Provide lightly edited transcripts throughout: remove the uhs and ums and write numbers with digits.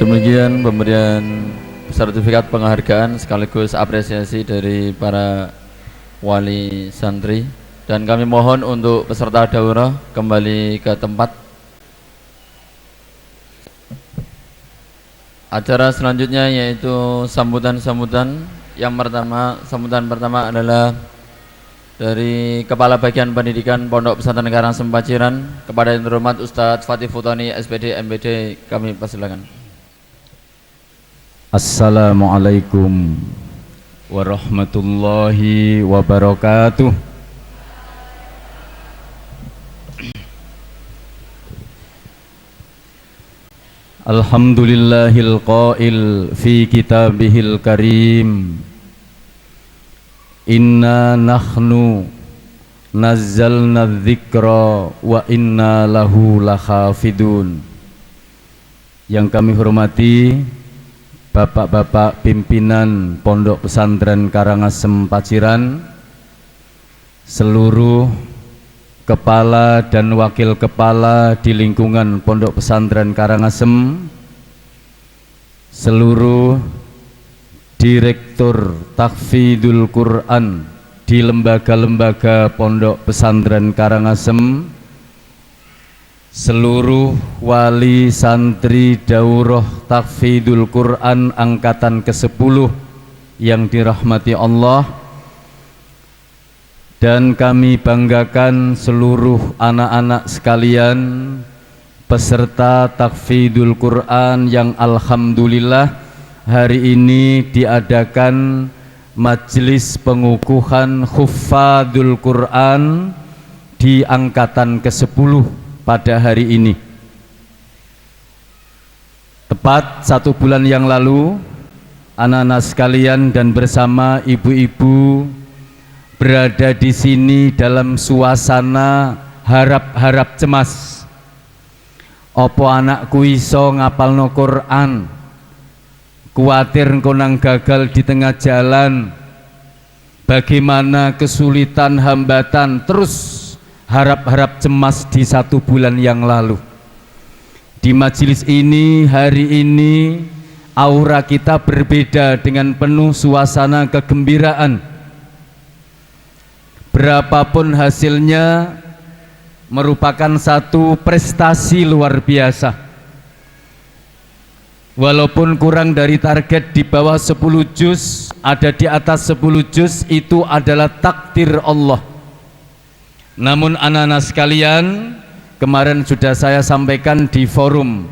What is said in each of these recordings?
Demikian pemberian sertifikat penghargaan sekaligus apresiasi dari para wali santri, dan kami mohon untuk peserta daurah kembali ke tempat. Acara selanjutnya yaitu sambutan-sambutan. Yang pertama, sambutan pertama adalah dari Kepala Bagian Pendidikan Pondok Pesantren Karangasem Paciran, kepada yang terhormat Ustadz Fatih Futoni SPD MPD, kami persilakan. Assalamualaikum warahmatullahi wabarakatuh. Alhamdulillahil qail fi kitabihil karim, inna nahnu nazzalna dzikra wa inna lahu lahafidun. Yang kami hormati Bapak-bapak pimpinan Pondok Pesantren Karangasem Paciran, seluruh kepala dan wakil kepala di lingkungan Pondok Pesantren Karangasem, seluruh direktur tahfidzul Quran di lembaga-lembaga Pondok Pesantren Karangasem, seluruh wali santri daurah tahfidzul Quran angkatan ke-10 yang dirahmati Allah, dan kami banggakan seluruh anak-anak sekalian peserta tahfidzul Quran yang alhamdulillah hari ini diadakan majelis pengukuhan huffadzul Quran di angkatan ke-10 pada hari ini. Tepat 1 bulan yang lalu, anak-anak sekalian dan bersama ibu-ibu berada di sini dalam suasana harap-harap cemas. Opo anakku iso ngapalno Quran, kuatir konang gagal di tengah jalan, bagaimana kesulitan hambatan, terus harap-harap cemas di 1 bulan yang lalu. Di majelis ini hari ini aura kita berbeda dengan penuh suasana kegembiraan. Berapapun hasilnya merupakan satu prestasi luar biasa. Walaupun kurang dari target, di bawah 10 juz, ada di atas 10 juz, itu adalah takdir Allah. Namun anak-anak sekalian, kemarin sudah saya sampaikan di forum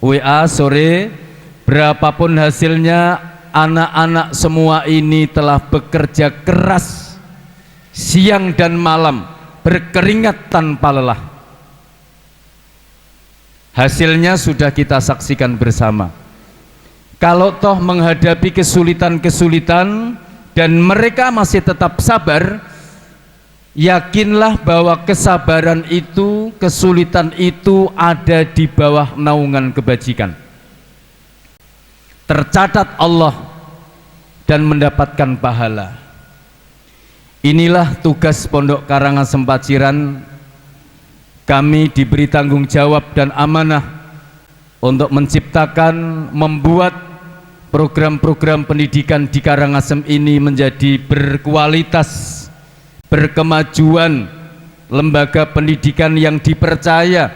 WA sore, berapapun hasilnya, anak-anak semua ini telah bekerja keras siang dan malam, berkeringat tanpa lelah. Hasilnya sudah kita saksikan bersama. Kalau toh menghadapi kesulitan-kesulitan dan mereka masih tetap sabar, yakinlah bahwa kesabaran itu, kesulitan itu ada di bawah naungan kebajikan. Tercatat Allah dan mendapatkan pahala. Inilah tugas Pondok Karangasem Paciran. Kami diberi tanggung jawab dan amanah untuk menciptakan, membuat program-program pendidikan di Karangasem ini menjadi berkualitas, berkemajuan, lembaga pendidikan yang dipercaya.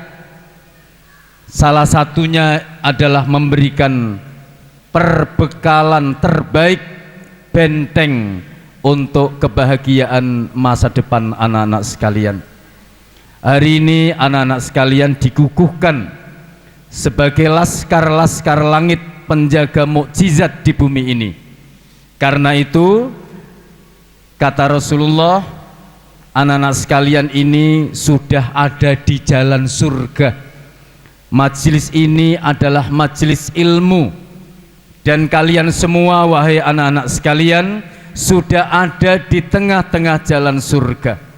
Salah satunya adalah memberikan perbekalan terbaik, benteng untuk kebahagiaan masa depan anak-anak sekalian. Hari ini anak-anak sekalian dikukuhkan sebagai laskar-laskar langit, penjaga mukjizat di bumi ini. Karena itu kata Rasulullah, anak-anak sekalian ini sudah ada di jalan surga. Majelis ini adalah majelis ilmu, dan kalian semua wahai anak-anak sekalian sudah ada di tengah-tengah jalan surga.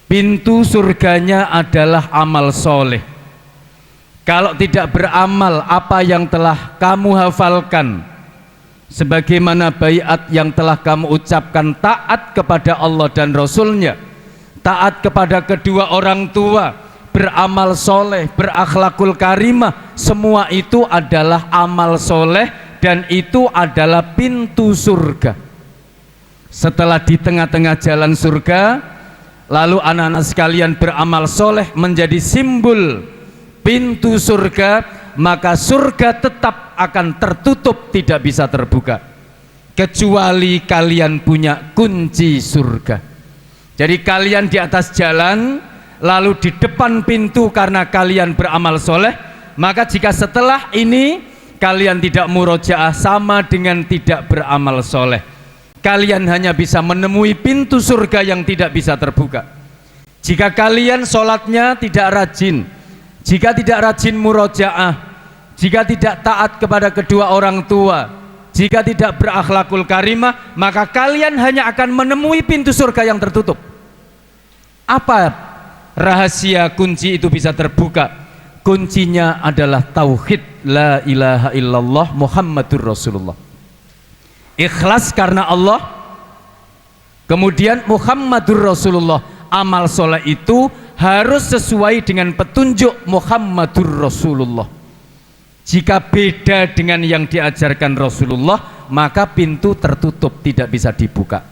Pintu surganya adalah amal soleh. Kalau tidak beramal apa yang telah kamu hafalkan, sebagaimana baiat yang telah kamu ucapkan, taat kepada Allah dan Rasulnya, taat kepada kedua orang tua, beramal soleh, berakhlakul karimah, semua itu adalah amal soleh dan itu adalah pintu surga. Setelah di tengah-tengah jalan surga, lalu anak-anak sekalian beramal soleh menjadi simbol pintu surga, maka surga tetap akan tertutup, tidak bisa terbuka kecuali kalian punya kunci surga. Jadi kalian di atas jalan, lalu di depan pintu karena kalian beramal soleh, maka jika setelah ini kalian tidak murojaah, sama dengan tidak beramal soleh. Kalian hanya bisa menemui pintu surga yang tidak bisa terbuka. Jika kalian sholatnya tidak rajin, jika tidak rajin murojaah, jika tidak taat kepada kedua orang tua, jika tidak berakhlakul karimah, maka kalian hanya akan menemui pintu surga yang tertutup. Apa rahasia kunci itu bisa terbuka? Kuncinya adalah tauhid, la ilaha illallah Muhammadur Rasulullah. Ikhlas karena Allah, kemudian Muhammadur Rasulullah. Amal soleh itu harus sesuai dengan petunjuk Muhammadur Rasulullah. Jika beda dengan yang diajarkan Rasulullah, maka pintu tertutup, tidak bisa dibuka.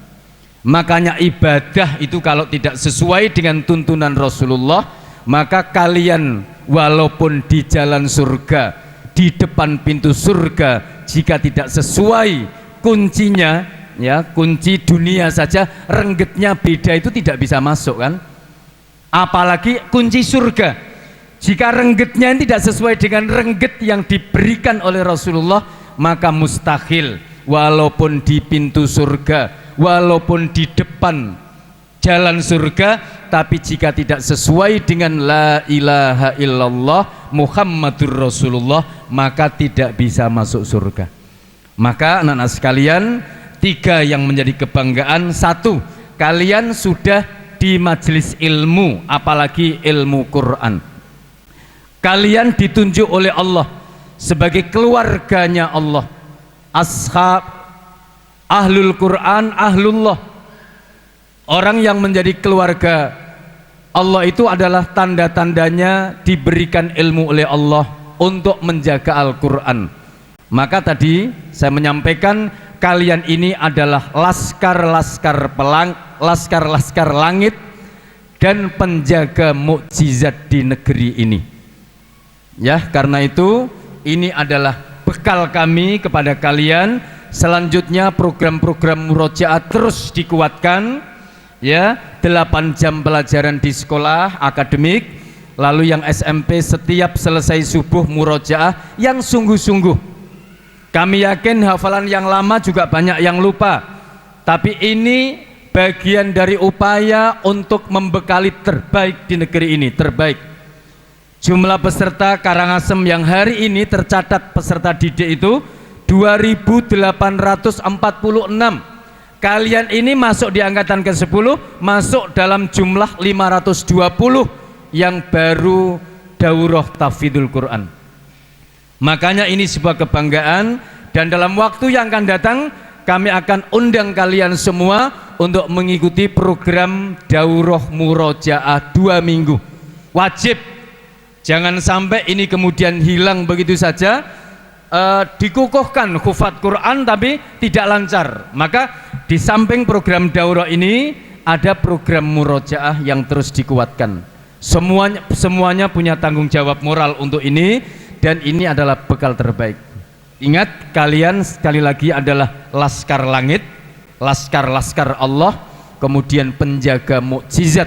Makanya ibadah itu kalau tidak sesuai dengan tuntunan Rasulullah, maka kalian walaupun di jalan surga, di depan pintu surga, jika tidak sesuai kuncinya, ya kunci dunia saja renggetnya beda, itu tidak bisa masuk kan, apalagi kunci surga. Jika renggetnya tidak sesuai dengan rengget yang diberikan oleh Rasulullah, maka mustahil walaupun di pintu surga, walaupun di depan jalan surga, tapi jika tidak sesuai dengan la ilaha illallah Muhammadur Rasulullah, maka tidak bisa masuk surga. Maka anak-anak sekalian, 3 yang menjadi kebanggaan. 1, kalian sudah di majelis ilmu, apalagi ilmu Quran. Kalian ditunjuk oleh Allah sebagai keluarganya Allah, ashab, ahlul Quran, ahlullah. Orang yang menjadi keluarga Allah itu adalah tanda-tandanya diberikan ilmu oleh Allah untuk menjaga Al-Quran. Maka tadi saya menyampaikan kalian ini adalah laskar-laskar langit dan penjaga mukjizat di negeri ini. Ya, karena itu ini adalah bekal kami kepada kalian. Selanjutnya program-program murojaah terus dikuatkan, ya, 8 jam pelajaran di sekolah akademik, lalu yang SMP setiap selesai subuh murojaah yang sungguh-sungguh. Kami yakin hafalan yang lama juga banyak yang lupa, tapi ini bagian dari upaya untuk membekali terbaik di negeri ini, terbaik. Jumlah peserta Karangasem yang hari ini tercatat peserta didik itu 2.846. Kalian ini masuk di angkatan ke-10, masuk dalam jumlah 520 yang baru daurah tahfidzul Quran. Makanya ini sebuah kebanggaan, dan dalam waktu yang akan datang kami akan undang kalian semua untuk mengikuti program daurah murojaah 2 minggu. Wajib, jangan sampai ini kemudian hilang begitu saja. Dikukuhkan hufat Quran tapi tidak lancar. Maka di samping program daurah ini ada program murojaah yang terus dikuatkan. Semuanya punya tanggung jawab moral untuk ini, dan ini adalah bekal terbaik. Ingat, kalian sekali lagi adalah laskar langit, laskar-laskar Allah, kemudian penjaga mukjizat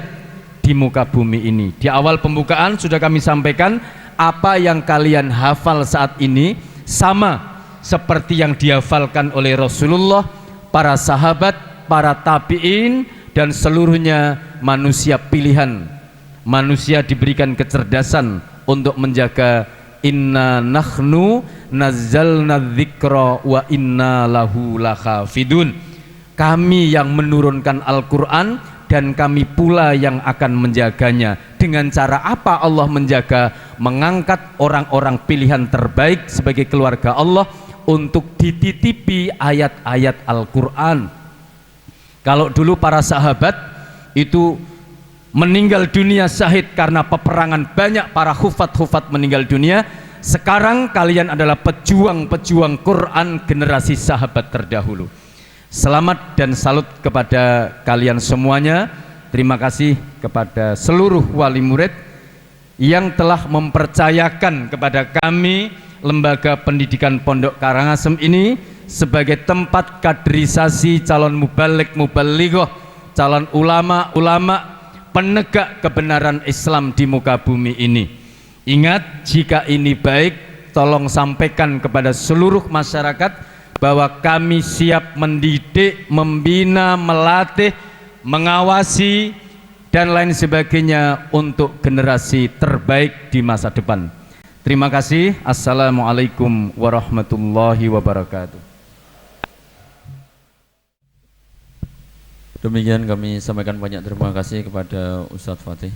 di muka bumi ini. Di awal pembukaan sudah kami sampaikan, apa yang kalian hafal saat ini sama seperti yang dihafalkan oleh Rasulullah, para sahabat, para tabi'in, dan seluruhnya manusia pilihan. Manusia diberikan kecerdasan untuk menjaga inna nahnu nazzalna dzikra wa inna lahu lahafidun. Kami yang menurunkan Al-Quran dan kami pula yang akan menjaganya. Dengan cara apa Allah menjaga? Mengangkat orang-orang pilihan terbaik sebagai keluarga Allah untuk dititipi ayat-ayat Al-Quran. Kalau dulu para sahabat itu meninggal dunia syahid karena peperangan, banyak para hufat-hufat meninggal dunia. Sekarang kalian adalah pejuang-pejuang Quran generasi sahabat terdahulu. Selamat dan salut kepada kalian semuanya. Terima kasih kepada seluruh wali murid yang telah mempercayakan kepada kami Lembaga Pendidikan Pondok Karangasem ini sebagai tempat kaderisasi calon mubalik mubalighah, calon ulama-ulama penegak kebenaran Islam di muka bumi ini. Ingat, jika ini baik, tolong sampaikan kepada seluruh masyarakat bahwa kami siap mendidik, membina, melatih, mengawasi dan lain sebagainya untuk generasi terbaik di masa depan. Terima kasih. Assalamualaikum warahmatullahi wabarakatuh. Demikian kami sampaikan banyak terima kasih kepada Ustadz Fatih.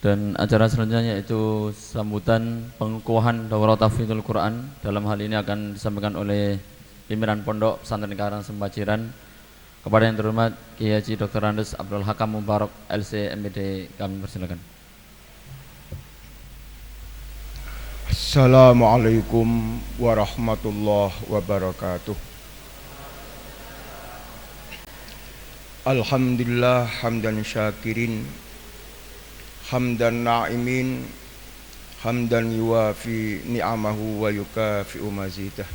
Dan acara selanjutnya yaitu sambutan pengukuhan Daurah Tahfidzul Quran. Dalam hal ini akan disampaikan oleh pimpinan Pondok Pesantren Karangasem Paciran. Kepada yang terhormat Kiai Haji Dr. Andes Abdul Hakam Mubarak LC MPD, kami persilakan. Assalamualaikum warahmatullahi wabarakatuh. Alhamdulillah hamdan syakirin, hamdan na'imin, hamdan yuwafi ni'amahu wa yukafi'u mazidah.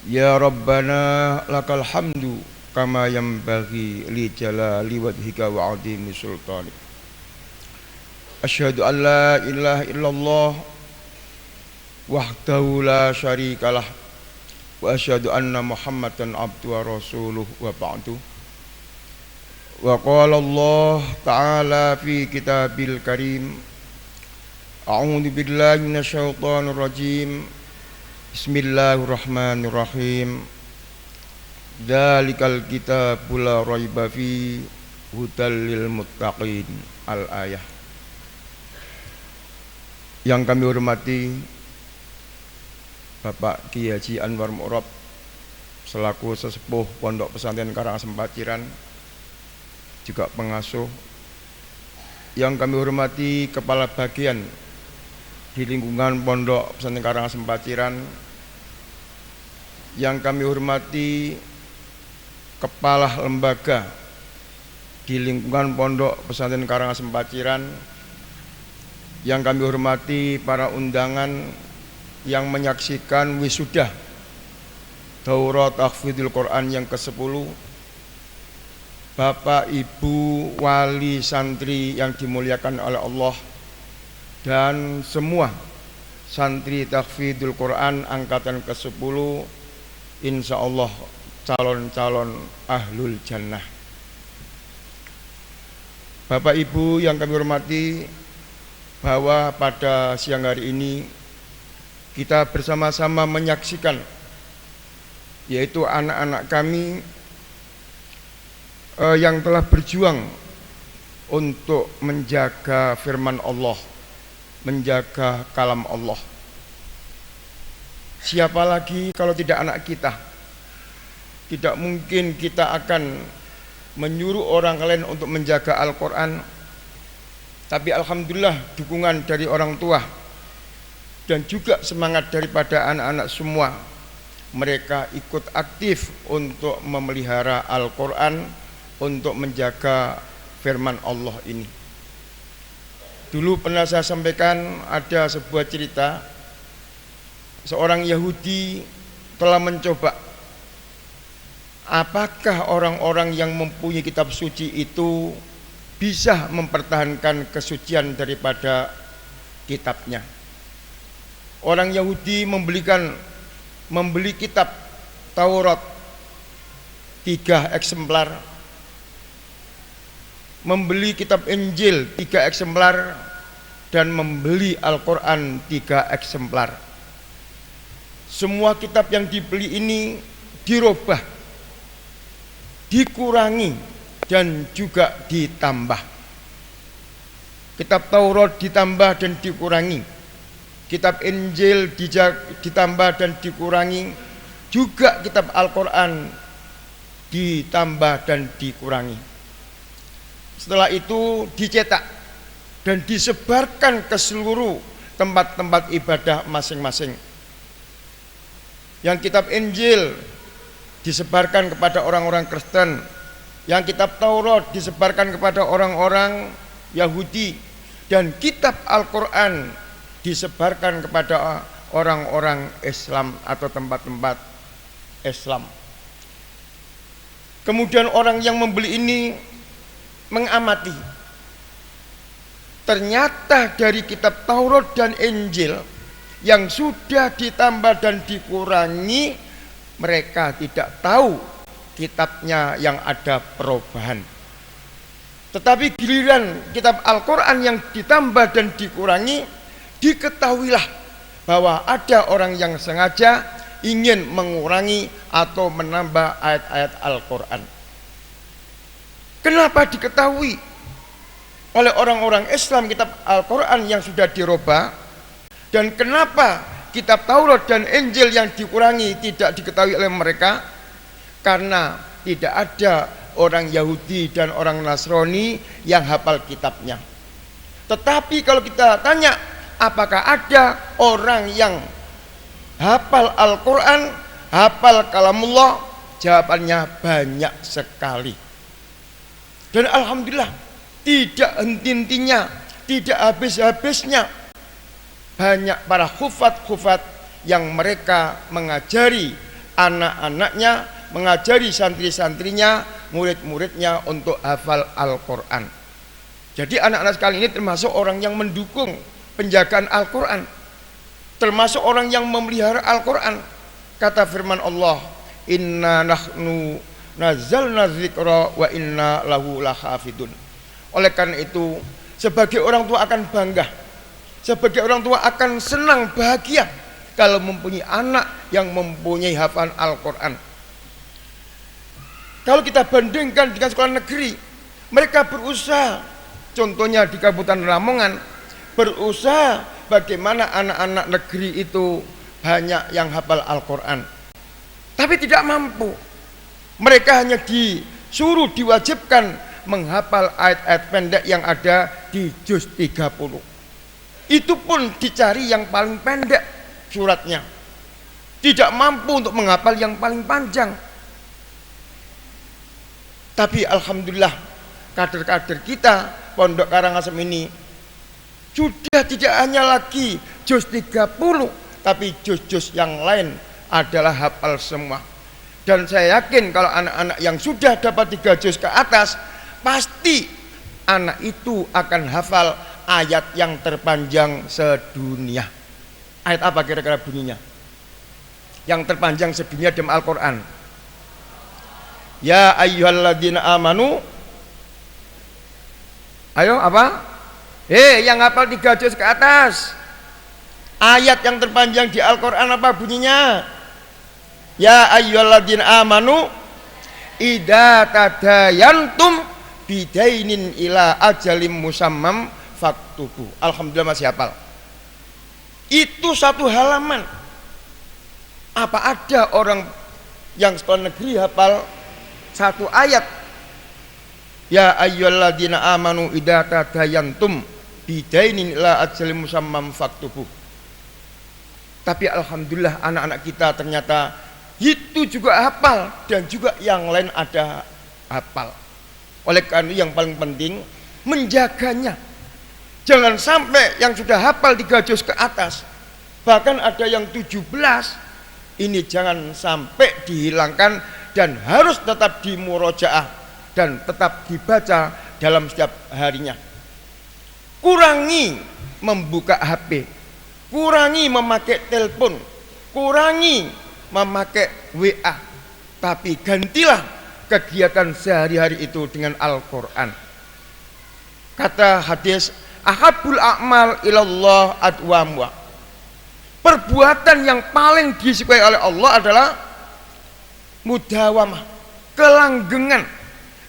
Ya Rabbana lakal hamdu kama yanbaghi li jalali wajhika wa 'azimi sultanik. Asyhadu an la ilaha illallah wahdahu la syarikalah wa asyhadu anna Muhammadan abduhu wa rasuluh wa ba'du. Wa qala Allah ta'ala fi kitabil karim, a'udzu billahi minasyaitonir rajim, bismillahirrahmanirrahim, dzalikal kitabul la raiba fi hudal lil muttaqin. Al-ayah. Yang kami hormati Bapak Kiai Haji Anwar Mu'rob selaku sesepuh Pondok Pesantren Karangasem Paciran, juga pengasuh. Yang kami hormati Kepala Bagian di lingkungan Pondok Pesantren Karangasem Paciran. Yang kami hormati Kepala Lembaga di lingkungan Pondok Pesantren Karangasem Paciran. Yang kami hormati para undangan yang menyaksikan wisuda Daurah Tahfidzul Quran yang ke-10, Bapak Ibu wali santri yang dimuliakan oleh Allah, dan semua santri Tahfidzul Quran angkatan ke-10, insya Allah calon-calon ahlul jannah. Bapak Ibu yang kami hormati, bahwa pada siang hari ini kita bersama-sama menyaksikan, yaitu anak-anak kami yang telah berjuang untuk menjaga firman Allah, menjaga kalam Allah. Siapa lagi kalau tidak anak kita? Tidak mungkin kita akan menyuruh orang lain untuk menjaga Al-Quran. Tapi alhamdulillah dukungan dari orang tua dan juga semangat daripada anak-anak semua, mereka ikut aktif untuk memelihara Al-Quran, untuk menjaga firman Allah ini. Dulu pernah saya sampaikan, ada sebuah cerita, seorang Yahudi telah mencoba apakah orang-orang yang mempunyai kitab suci itu bisa mempertahankan kesucian daripada kitabnya. Orang Yahudi membeli kitab Taurat 3 eksemplar, membeli kitab Injil 3 eksemplar, dan membeli Al-Quran 3 eksemplar. Semua kitab yang dibeli ini dirubah, dikurangi, dan juga ditambah. Kitab Taurat ditambah dan dikurangi, kitab Injil ditambah dan dikurangi, juga kitab Al-Quran ditambah dan dikurangi. Setelah itu dicetak dan disebarkan ke seluruh tempat-tempat ibadah masing-masing. Yang kitab Injil disebarkan kepada orang-orang Kristen, yang kitab Taurat disebarkan kepada orang-orang Yahudi, dan kitab Al-Quran disebarkan kepada orang-orang Islam atau tempat-tempat Islam. Kemudian orang yang membeli ini mengamati, ternyata dari kitab Taurat dan Injil yang sudah ditambah dan dikurangi, mereka tidak tahu kitabnya yang ada perubahan. Tetapi giliran kitab Al-Quran yang ditambah dan dikurangi, diketahuilah bahwa ada orang yang sengaja ingin mengurangi atau menambah ayat-ayat Al-Quran. Kenapa diketahui oleh orang-orang Islam kitab Al-Quran yang sudah dirubah, dan kenapa kitab Taurat dan Injil yang dikurangi tidak diketahui oleh mereka? Karena tidak ada orang Yahudi dan orang Nasrani yang hafal kitabnya. Tetapi kalau kita tanya, apakah ada orang yang hafal Al-Quran, hafal kalamullah? Jawabannya banyak sekali. Dan alhamdulillah, tidak henti-hentinya, tidak habis-habisnya banyak para hufat-hufat yang mereka mengajari anak-anaknya, mengajari santri-santrinya, murid-muridnya untuk hafal Al-Quran. Jadi anak-anak sekalian ini termasuk orang yang mendukung penjagaan Al-Quran, termasuk orang yang memelihara Al-Quran. Kata firman Allah, inna nahnu nazzalna dzikra wa inna lahu lahafidun. Oleh karena itu, sebagai orang tua akan bangga, sebagai orang tua akan senang bahagia kalau mempunyai anak yang mempunyai hafalan Al-Quran. Kalau kita bandingkan dengan sekolah negeri, mereka berusaha, contohnya di Kabupaten Lamongan, berusaha bagaimana anak-anak negeri itu banyak yang hafal Al-Quran, tapi tidak mampu. Mereka hanya disuruh, diwajibkan menghafal ayat-ayat pendek yang ada di juz 30. Itu pun dicari yang paling pendek suratnya, tidak mampu untuk menghafal yang paling panjang. Tapi alhamdulillah, kader-kader kita Pondok Karangasem ini sudah tidak hanya lagi juz 30, tapi juz-juz yang lain adalah hafal semua. Dan saya yakin kalau anak-anak yang sudah dapat 3 juz ke atas, pasti anak itu akan hafal ayat yang terpanjang sedunia. Ayat apa kira-kira bunyinya? Yang terpanjang sedunia dalam Al-Quran. Ya ayyuhalladzina amanu. Ayo apa? Yang hafal 3 juz ke atas, ayat yang terpanjang di Al-Quran apa bunyinya? Ya ayyuhalladzina amanu idza tadayantum bidainin ila ajalim musammam faktubu. Alhamdulillah masih hafal. Itu satu halaman. Apa ada orang yang sekolah negeri hafal satu ayat? Ya ayyuhalladzina amanu idza tadayantum bidainin ila ajalim musammam faktubu. Tapi alhamdulillah anak-anak kita ternyata itu juga hafal, dan juga yang lain ada hafal. Oleh karena yang paling penting menjaganya. Jangan sampai yang sudah hafal 3 juz ke atas, bahkan ada yang 17, ini jangan sampai dihilangkan dan harus tetap dimurojaah dan tetap dibaca dalam setiap harinya. Kurangi membuka HP, kurangi memakai telepon, kurangi memakai WA, tapi gantilah kegiatan sehari-hari itu dengan Al-Quran. Kata hadis, ahabul a'mal ilallah adwamuha. Perbuatan yang paling disukai oleh Allah adalah mudawamah, kelanggengan.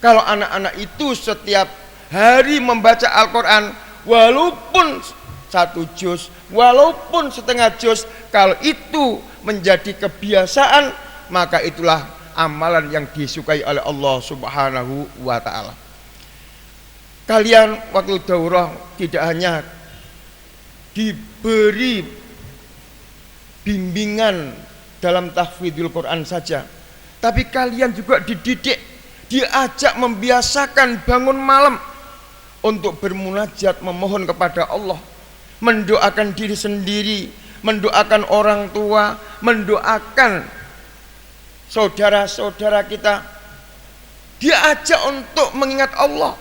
Kalau anak-anak itu setiap hari membaca Al-Quran, walaupun 1 juz, walaupun setengah juz, kalau itu menjadi kebiasaan, maka itulah amalan yang disukai oleh Allah Subhanahu wa ta'ala. kalian waktu daurah tidak hanya diberi bimbingan dalam tahfidzul Quran saja, tapi kalian juga dididik, diajak membiasakan bangun malam untuk bermunajat, memohon kepada Allah, mendoakan diri sendiri, mendoakan orang tua, mendoakan saudara-saudara kita. Diajak untuk mengingat Allah.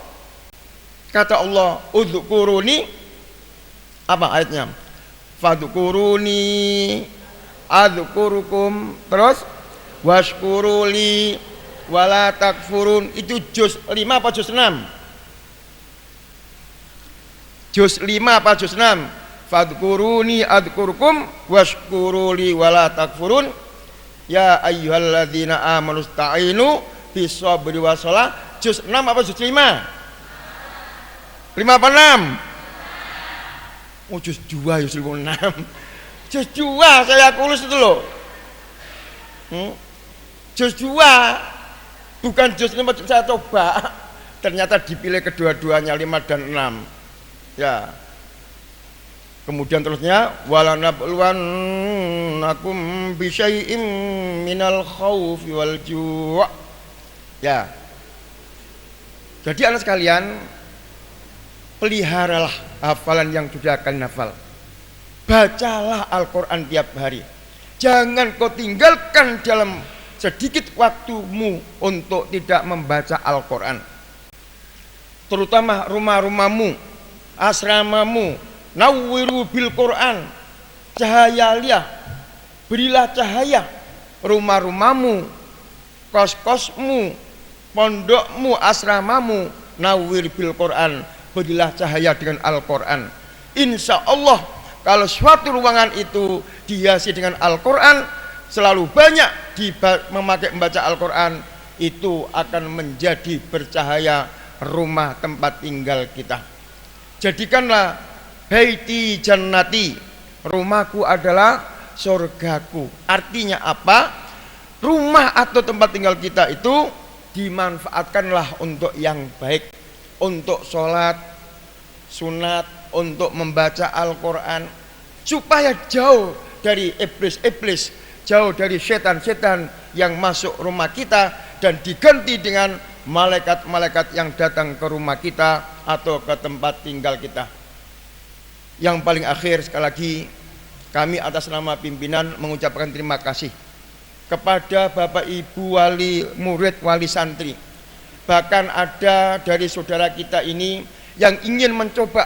Kata Allah, udzukuruni, apa ayatnya? Fadzukuruni adzkurukum, terus washkuruli wala takfurun. Itu juz 5 apa juz 6? Juz 5 apa juz 6? Fadkuruni adzkurukum washkuruli wala takfurun. Ya ayyuhalladzina amanu sta'inu bisabri wassalah. Juz 6 apa juz 5? 5 apa 6? Oh juz 2 juz 6. Juz 2 saya kulus itu loh. Juz 2 bukan juz 5. Saya coba, ternyata dipilih kedua-duanya 5 dan 6 ya. Kemudian terusnya walanabluwannakum bisyai'im minal khaufi wal ju' ya. Jadi anak sekalian, peliharalah hafalan yang sudah kalian hafal. Bacalah Al-Quran tiap hari. Jangan kau tinggalkan dalam sedikit waktumu untuk tidak membaca Al-Quran. Terutama rumah-rumahmu, asramamu, nawwiru bil Quran, cahayailah, berilah cahaya rumah-rumahmu, kos-kosmu, pondokmu, asramamu, nawwir bil Quran, berilah cahaya dengan Al-Quran. Insya Allah kalau suatu ruangan itu dihiasi dengan Al-Quran, selalu banyak memakai membaca Al-Quran, itu akan menjadi bercahaya rumah tempat tinggal kita. Jadikanlah baiti jannati, rumahku adalah surgaku. Artinya apa? Rumah atau tempat tinggal kita itu dimanfaatkanlah untuk yang baik, untuk sholat sunat, untuk membaca Al-Quran, supaya jauh dari iblis-iblis, jauh dari setan-setan yang masuk rumah kita, dan diganti dengan malaikat-malaikat yang datang ke rumah kita atau ke tempat tinggal kita. Yang paling akhir, sekali lagi kami atas nama pimpinan mengucapkan terima kasih kepada Bapak Ibu wali murid, wali santri. Bahkan ada dari saudara kita ini yang ingin mencoba,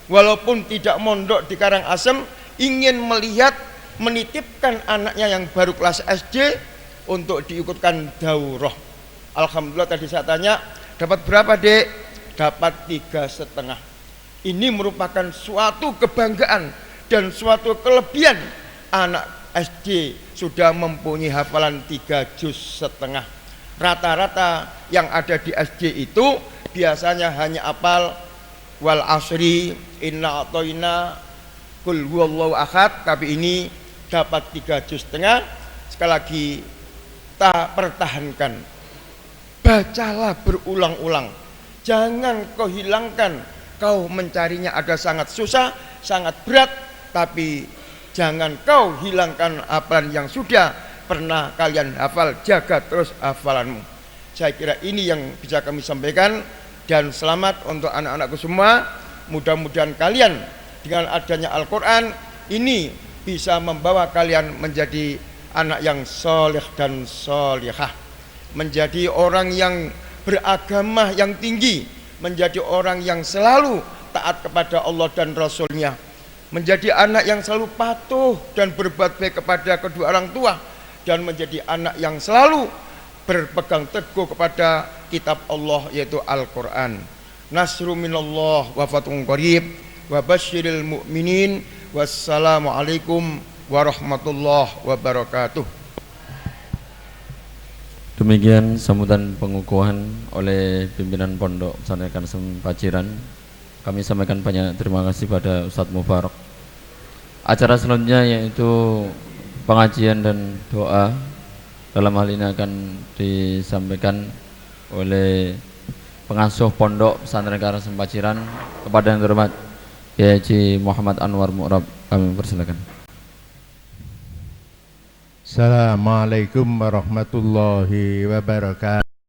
walaupun tidak mondok di Karangasem, ingin melihat, menitipkan anaknya yang baru kelas SD untuk diikutkan daurah. Alhamdulillah tadi saya tanya, dapat berapa dek? Dapat 3,5. Ini merupakan suatu kebanggaan dan suatu kelebihan. Anak SD sudah mempunyai hafalan 3,5 juz. Rata-rata yang ada di SD itu biasanya hanya hafal wal asri, inna atoina, kul huwallahu ahad, tapi ini dapat 3,5 juz. Sekali lagi tak pertahankan, bacalah berulang-ulang, jangan kau hilangkan. Kau mencarinya ada sangat susah, sangat berat, tapi jangan kau hilangkan hafalan yang sudah pernah kalian hafal. Jaga terus hafalanmu. Saya kira ini yang bisa kami sampaikan, dan selamat untuk anak-anakku semua. Mudah-mudahan kalian dengan adanya Al-Quran ini bisa membawa kalian menjadi anak yang soleh dan solehah, menjadi orang yang beragama yang tinggi, menjadi orang yang selalu taat kepada Allah dan Rasulnya, menjadi anak yang selalu patuh dan berbuat baik kepada kedua orang tua, dan menjadi anak yang selalu berpegang teguh kepada kitab Allah yaitu Al-Quran. Nasru minallah wa fathun qarib wa basyiril mu'minin. Wassalamualaikum warahmatullahi wabarakatuh. Demikian sambutan pengukuhan oleh pimpinan Pondok Pesantren Karangasem Paciran. Kami sampaikan banyak terima kasih pada Ustadz Mubarak. Acara selanjutnya yaitu pengajian dan doa. Dalam hal ini akan disampaikan oleh pengasuh Pondok Pesantren Karang Sempaciran, kepada yang terhormat Kiai Haji Muhammad Anwar Mu'rab, kami persilakan. Assalamualaikum warahmatullahi wabarakatuh.